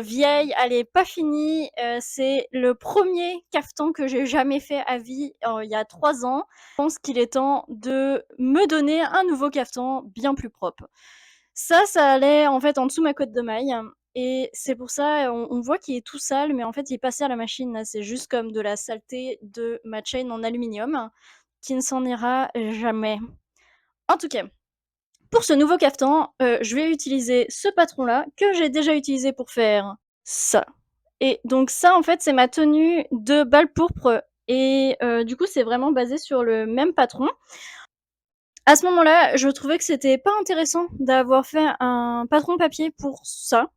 vieille, elle est pas finie, c'est le premier caftan que j'ai jamais fait à vie, il y a 3 ans. Je pense qu'il est temps de me donner un nouveau caftan bien plus propre. Ça allait en fait en dessous de ma cotte de maille et c'est pour ça, on voit qu'il est tout sale, mais en fait il est passé à la machine là, c'est juste comme de la saleté de ma chaîne en aluminium qui ne s'en ira jamais. En tout cas, pour ce nouveau caftan, je vais utiliser ce patron-là, que j'ai déjà utilisé pour faire ça. Et donc ça, en fait, c'est ma tenue de bal pourpre et du coup, c'est vraiment basé sur le même patron. À ce moment-là, je trouvais que c'était pas intéressant d'avoir fait un patron papier pour ça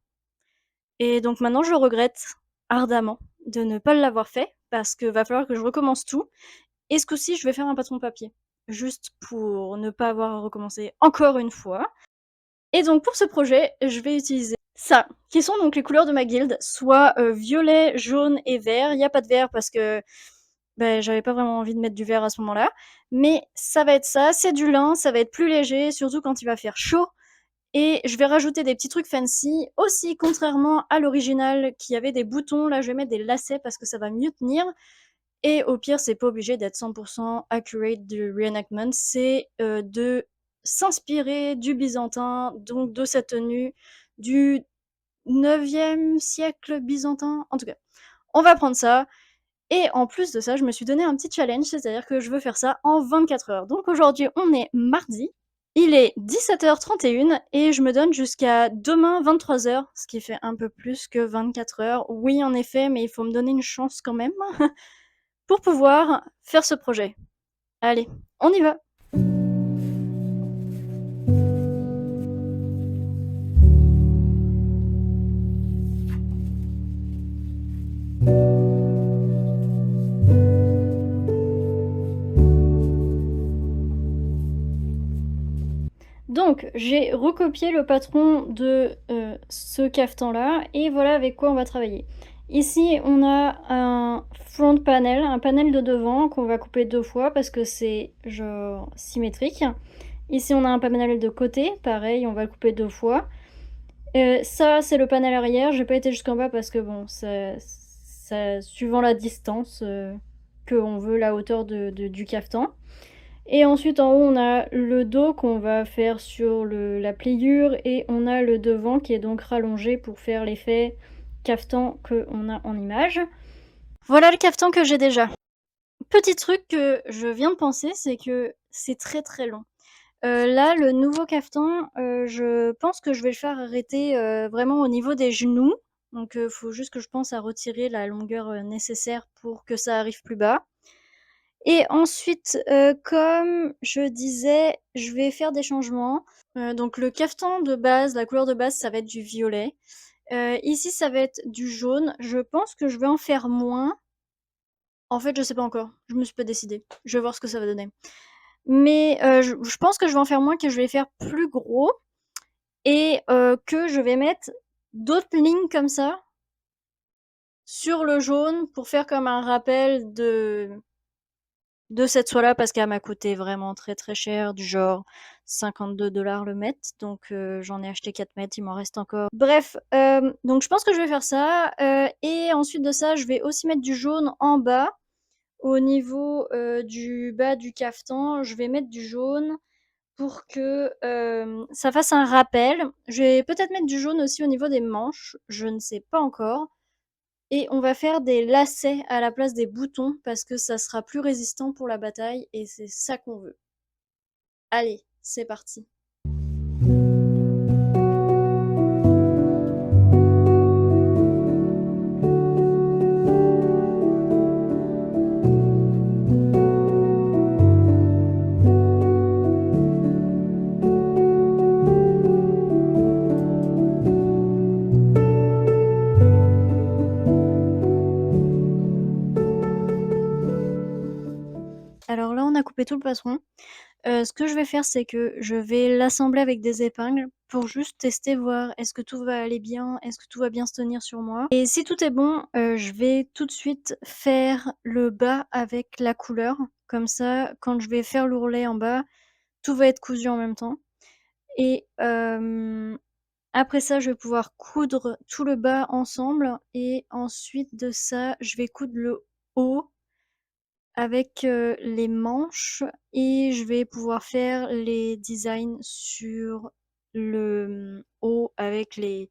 et donc maintenant je regrette ardemment de ne pas l'avoir fait parce que va falloir que je recommence tout et ce coup-ci, je vais faire un patron papier, juste pour ne pas avoir à recommencer encore une fois. Et donc pour ce projet, je vais utiliser ça, qui sont donc les couleurs de ma guilde, soit, violet, jaune et vert. Il y a pas de vert parce que, j'avais pas vraiment envie de mettre du vert à ce moment-là, mais ça va être ça, c'est du lin, ça va être plus léger, surtout quand il va faire chaud et je vais rajouter des petits trucs fancy. Aussi, contrairement à l'original qui avait des boutons, là je vais mettre des lacets parce que ça va mieux tenir et au pire, c'est pas obligé d'être 100 accurate du reenactment, c'est, de s'inspirer du byzantin, donc de cette tenue du 9e siècle byzantin. En tout cas, on va prendre ça et en plus de ça, je me suis donné un petit challenge, c'est-à-dire que je veux faire ça en 24 heures. Donc aujourd'hui, on est mardi, il est 17h31 et je me donne jusqu'à demain 23 heures, ce qui fait un peu plus que 24 heures. Oui, en effet, mais il faut me donner une chance quand même. Pour pouvoir faire ce projet. Allez, on y va! Donc, j'ai recopié le patron de ce caftan-là et voilà avec quoi on va travailler. Ici, on a un front panel, un panel de devant qu'on va couper 2 fois parce que c'est genre symétrique. Ici, on a un panel de côté, pareil, on va le couper 2 fois. Ça, c'est le panel arrière. J'ai pas été jusqu'en bas parce que bon, suivant la distance qu'on veut, la hauteur du caftan. Et ensuite, en haut, on a le dos qu'on va faire sur la pliure et on a le devant qui est donc rallongé pour faire l'effet caftan qu'on a en image. Voilà le caftan que j'ai déjà. Petit truc que je viens de penser, c'est que c'est très très long. Là, le nouveau caftan, je pense que je vais le faire arrêter, vraiment au niveau des genoux. Donc, faut juste que je pense à retirer la longueur, nécessaire pour que ça arrive plus bas. Et ensuite, comme je disais, je vais faire des changements. Donc le caftan de base, la couleur de base, ça va être du violet. Ici, ça va être du jaune. Je pense que je vais en faire moins. En fait, je sais pas encore. Je me suis pas décidée. Je vais voir ce que ça va donner. Mais, je pense que je vais en faire moins, que je vais faire plus gros et que je vais mettre d'autres lignes comme ça sur le jaune pour faire comme un rappel de cette soie-là parce qu'elle m'a coûté vraiment très très cher, du genre 52 $ le mètre. Donc j'en ai acheté 4 mètres, il m'en reste encore. Bref, donc je pense que je vais faire ça. Et ensuite de ça, je vais aussi mettre du jaune en bas. Au niveau du bas du caftan, je vais mettre du jaune pour que ça fasse un rappel. Je vais peut-être mettre du jaune aussi au niveau des manches, je ne sais pas encore. Et on va faire des lacets à la place des boutons parce que ça sera plus résistant pour la bataille et c'est ça qu'on veut. Allez, c'est parti. Alors là, on a coupé tout le patron. Ce que je vais faire, c'est que je vais l'assembler avec des épingles pour juste tester, voir est-ce que tout va aller bien, est-ce que tout va bien se tenir sur moi. Et si tout est bon, je vais tout de suite faire le bas avec la couleur. Comme ça, quand je vais faire l'ourlet en bas, tout va être cousu en même temps. Et Après ça, je vais pouvoir coudre tout le bas ensemble et ensuite de ça, je vais coudre le haut avec, les manches et je vais pouvoir faire les designs sur le, haut avec les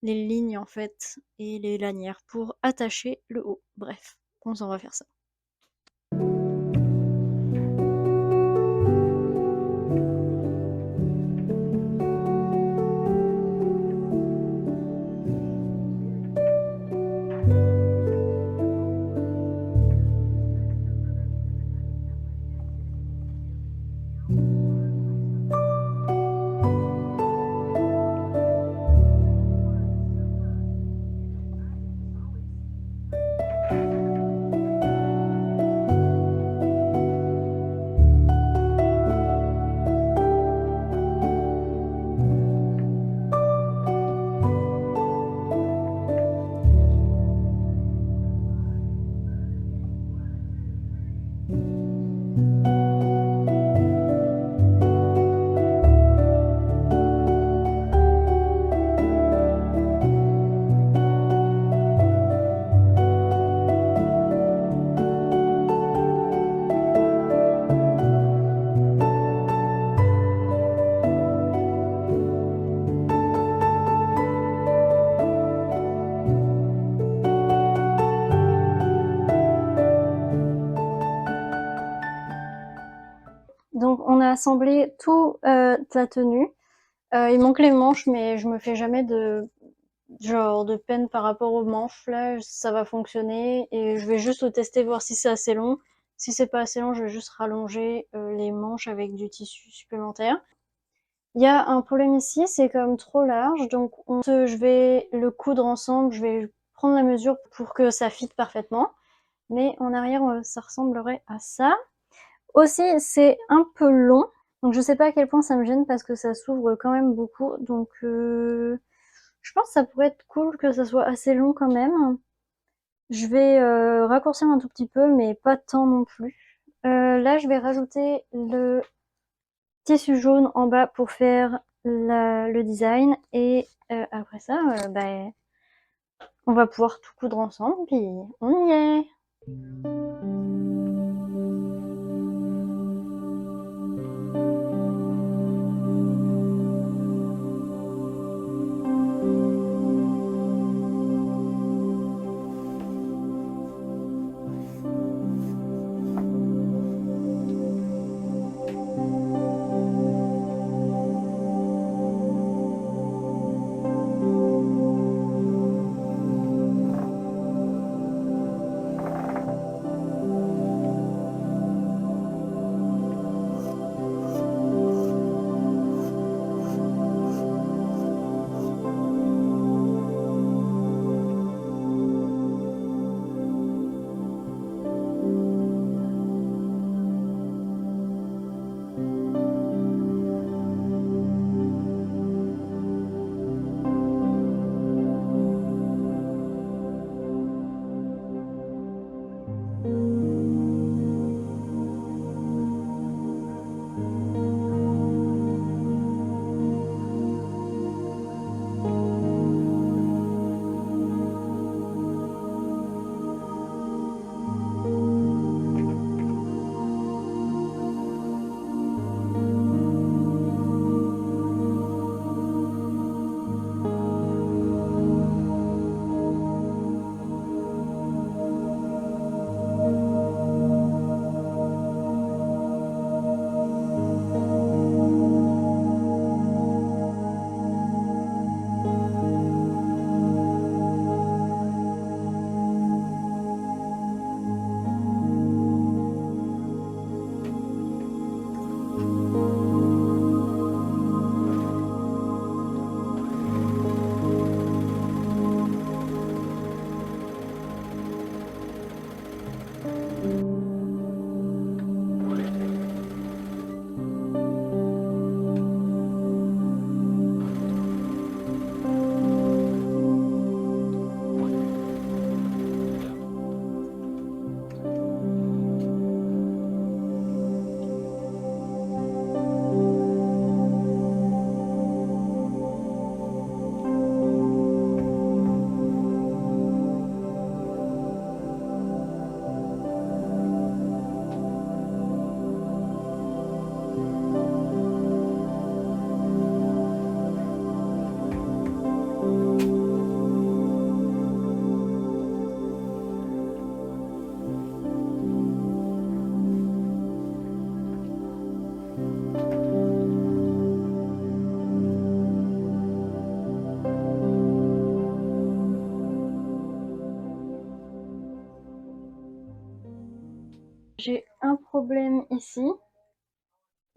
lignes en fait et les lanières pour attacher le haut. Bref, on s'en va faire ça. Donc on a assemblé tout, la tenue. Il manque les manches, mais je me fais jamais de genre de peine par rapport aux manches. Là, ça va fonctionner et je vais juste le tester, voir si c'est assez long. Si c'est pas assez long, je vais juste rallonger les manches avec du tissu supplémentaire. Il y a un problème ici, c'est comme trop large, donc je vais le coudre ensemble, je vais prendre la mesure pour que ça fitte parfaitement. Mais en arrière, ça ressemblerait à ça. Aussi, c'est un peu long, donc je sais pas à quel point ça me gêne parce que ça s'ouvre quand même beaucoup, donc je pense que ça pourrait être cool que ça soit assez long quand même. Je vais raccourcir un tout petit peu, mais pas tant non plus. Là, je vais rajouter le tissu jaune en bas pour faire le design, et après ça, bah, on va pouvoir tout coudre ensemble, puis on y est. j'ai un problème ici,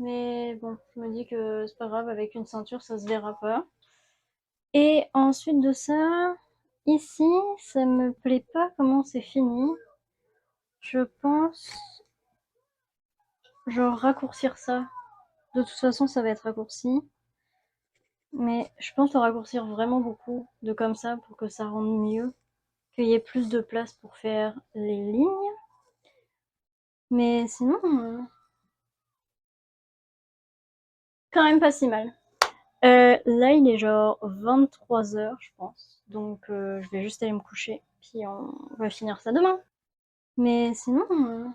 mais bon, je me dis que c'est pas grave, avec une ceinture, ça se verra pas. Et ensuite de ça, ici, ça me plaît pas comment c'est fini. Je pense, genre, raccourcir ça. De toute façon, ça va être raccourci. Mais je pense le raccourcir vraiment beaucoup de comme ça pour que ça rende mieux, qu'il y ait plus de place pour faire les lignes. Mais sinon, quand même pas si mal. Là, il est genre 23 h, je pense. Donc, je vais juste aller me coucher. Puis on va finir ça demain. Mais sinon,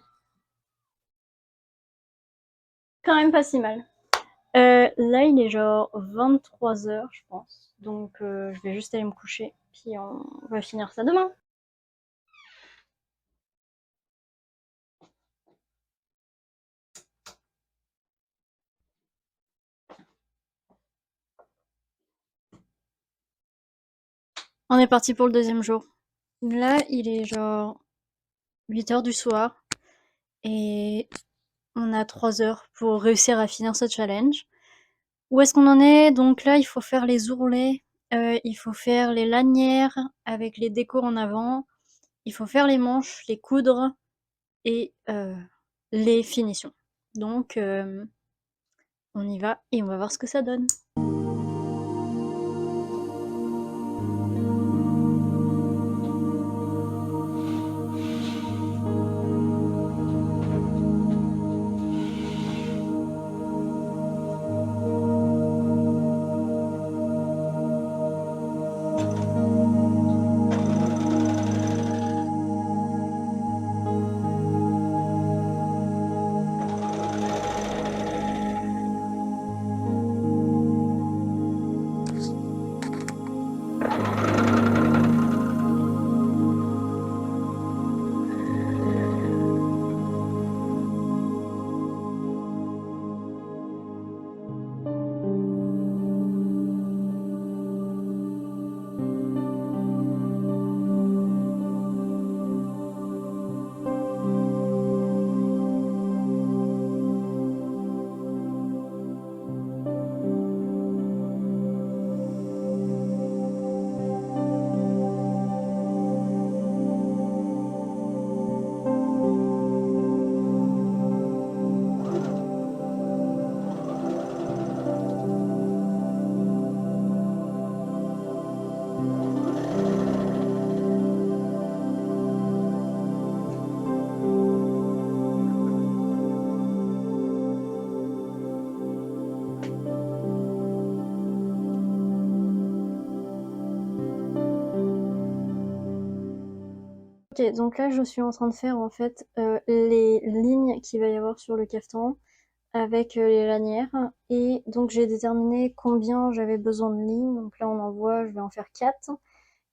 quand même pas si mal. Là, il est genre 23 h, je pense. Donc, je vais juste aller me coucher. Puis on va finir ça demain. On est parti pour le deuxième jour. Là, il est genre 8 h du soir. Et on a 3 heures pour réussir à finir ce challenge. Où est-ce qu'on en est? Donc là, il faut faire les ourlets, il faut faire les lanières avec les décos en avant, il faut faire les manches, les coudre et les finitions. Donc on y va et on va voir ce que ça donne. Ok, donc là je suis en train de faire en fait les lignes qu'il va y avoir sur le caftan avec les lanières. Et donc j'ai déterminé combien j'avais besoin de lignes. Donc là on en voit, je vais en faire 4.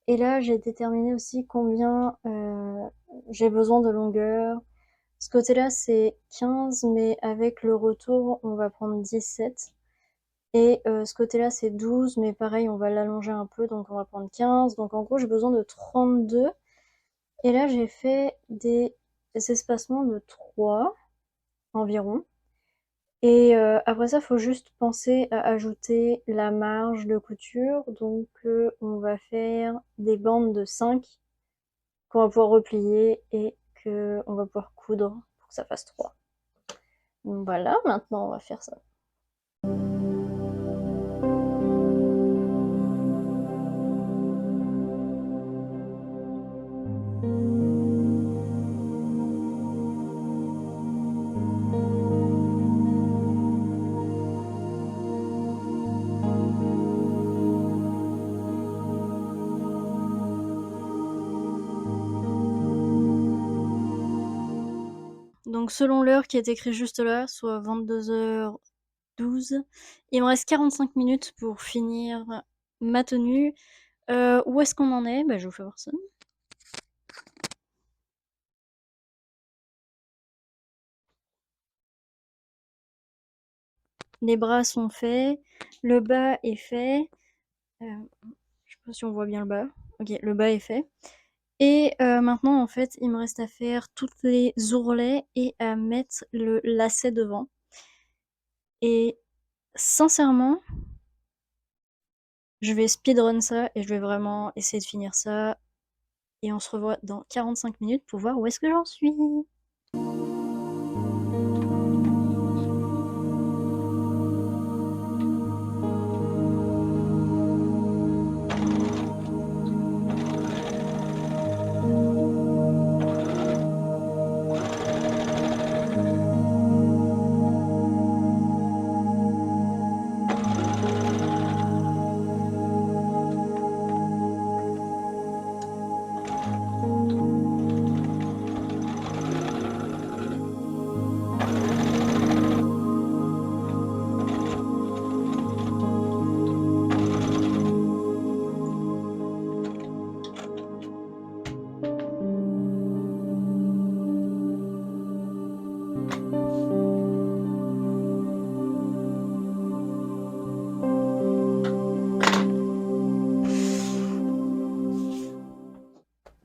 Et là j'ai déterminé aussi combien j'ai besoin de longueur. Ce côté-là c'est 15, mais avec le retour on va prendre 17. Et ce côté-là c'est 12, mais pareil on va l'allonger un peu, donc on va prendre 15. Donc en gros j'ai besoin de 32. Et là j'ai fait des espacements de 3 environ. Et après ça, faut juste penser à ajouter la marge de couture. Donc on va faire des bandes de 5 qu'on va pouvoir replier et qu'on va pouvoir coudre pour que ça fasse 3. Donc voilà, maintenant on va faire ça. Donc selon l'heure qui est écrite juste là, soit 22 h 12, il me reste 45 minutes pour finir ma tenue. Où est-ce qu'on en est? Bah, je vous fais voir ça. Les bras sont faits, le bas est fait. Je sais pas si on voit bien le bas. Ok, le bas est fait. et maintenant, en fait, il me reste à faire toutes les ourlets et à mettre le lacet devant et sincèrement, je vais speedrun ça et je vais vraiment essayer de finir ça et on se revoit dans 45 minutes pour voir où est-ce que j'en suis.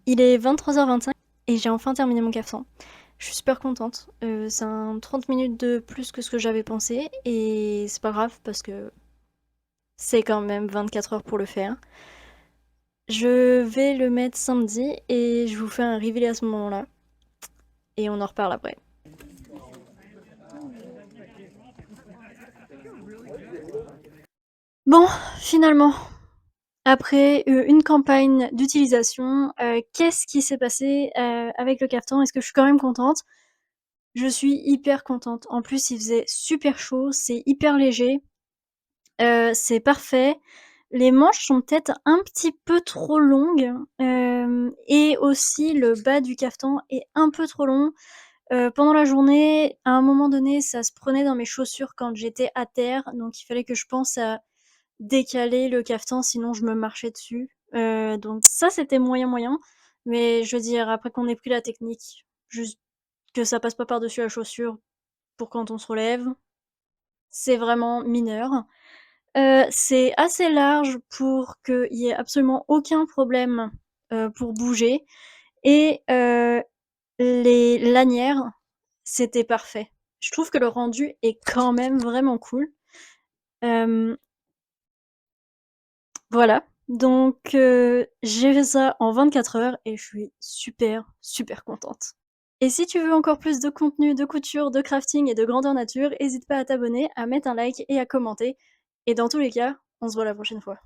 Il est 23h25 et j'ai enfin terminé mon caftan. Je suis super contente. C'est un 30 minutes de plus que ce que j'avais pensé et c'est pas grave parce que c'est quand même 24 heures pour le faire. Je vais le mettre samedi et je vous fais un reveal à ce moment-là et on en reparle après. Bon, finalement, après une campagne d'utilisation, qu'est-ce qui s'est passé avec le caftan? Est-ce que je suis quand même contente? Je suis hyper contente. En plus, il faisait super chaud, c'est hyper léger, c'est parfait. Les manches sont peut-être un petit peu trop longues, et aussi le bas du caftan est un peu trop long. Pendant la journée, à un moment donné, ça se prenait dans mes chaussures quand j'étais à terre, donc il fallait que je pense à décaler le caftan, sinon je me marchais dessus. Donc ça, c'était moyen, moyen. Mais je veux dire, après qu'on ait pris la technique, juste que ça passe pas par-dessus la chaussure pour quand on se relève, c'est vraiment mineur. C'est assez large pour qu'il y ait absolument aucun problème, pour bouger et les lanières, c'était parfait. Je trouve que le rendu est quand même vraiment cool. Hem, voilà, donc j'ai fait ça en 24 heures et je suis super, super contente. Et si tu veux encore plus de contenu de couture, de crafting et de grandeur nature, hésite pas à t'abonner, à mettre un like et à commenter. Et dans tous les cas, on se voit la prochaine fois.